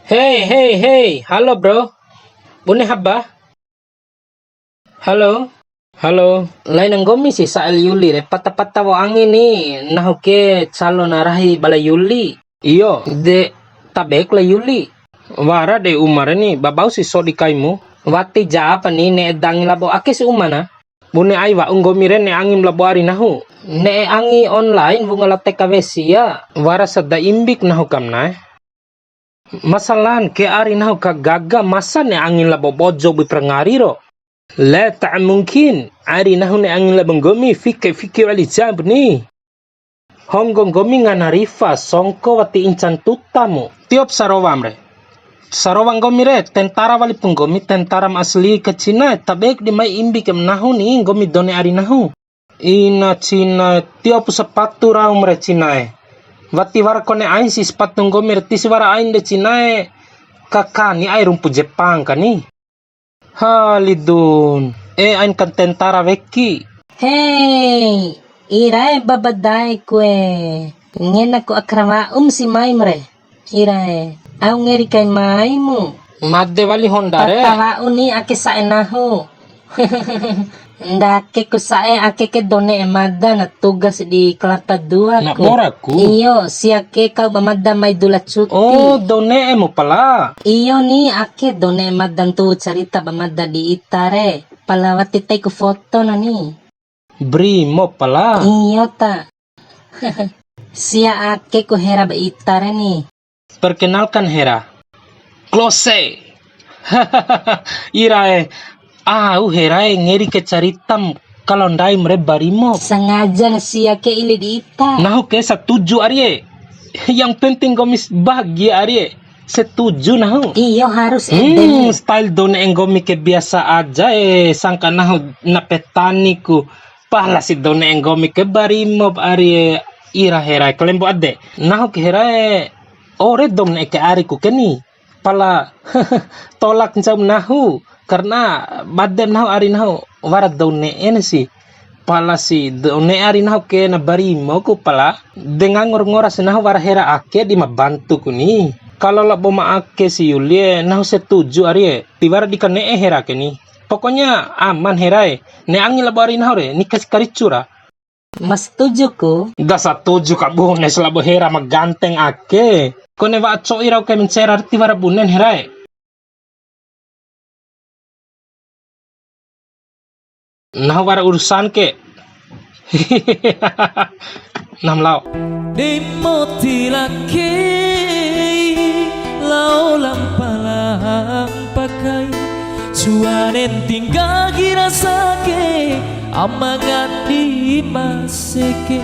Hey, hey, hey, halo bro. Bune haba? Halo, halo. Lain ang gomi si Sael Yuli re pata-pata wo angin ni nahuke calo narahi bala Yuli. Iyo, de tabek la Yuli. Wara de umar ni babau si so di kaimu. Wati ja apa ni ne dang labo ake si umana. Bune ai wa unggomi re ne angin labo ari nahu. Ne angi online bunga tek kavesia. Wara sada imbik nahu kamna. Masalan ke ari nahu ka gaga masa ne angin labo bojo bi prangariro. La ta mungkin ari nahu ne angin labo gomi fike wali jab ni. Honggong gomi ngana rifa songko wati incan tutamu. Tiop sarowam re. Sarowang gomi re tentara wali penggomi tentara asli ke Cina tabek di mai imbi kem nahu ni gomi done ari nahu. Ina Cina tiop sepatu raum re Cina Wati wara kone ain si sepatu gomi re tisi wara ain de Cina kakani ai rumpu Jepang kani. Halidun ain kan tentara weki. Hey, irae babadai kue. Ngena ko akrama si maimre. Irae, au ngeri kai maimu. Madde wali honda re. Tatawa uni ake sae nahu. Ndake ko sae ake ke done emada na tugas di Kelapa Dua Nak ko. moraku. Iyo, siake kau bamada may dula cuti. Oh, done mo pala. Iyo ni ake done madan tu cerita bamada di Itare. Palawati tay ko foto na ni. Brimo pala. Iyo ta. Sia ake ko hera ba Itare ni. Perkenalkan Hera. Close. Irae. Hera ngeri ke caritam kalau ndai mere barimo. Sengaja na siya ke ili di Ita. Nahu ke setuju Arye. Yang penting gomis bahagia Arye. Setuju nahu. Iyo harus eden. Style done enggomi ke biasa aja sangka nahu napetani ku. Pala si done enggomi ke barimo Arye. Ira Hera kelembo ade. Nahu ke Hera ore dom ne ke ari ku keni. Pala tolak jam nahu karena badem nahu ari nahu warat done si. Pala si done ari nahu ke na barimo ku pala dengan ngoras nahu war Hera ake di mabantu ku ni. Kalau labo ake si Yulie nahu setuju ari tiwara di kane Hera keni. Pokoknya aman Hera ne angin labo ari nahu re nikas karicura. Mas tuju ko. Da satuju ka bunes labo Hera maganteng ake. Kone wa atso iraw kay mencerar tiwara bunen Hera Nah wara urusan ke. Namlaw. Di moti laki lau lampalang pakai cuanen tinggal gira sake amangan di maseke.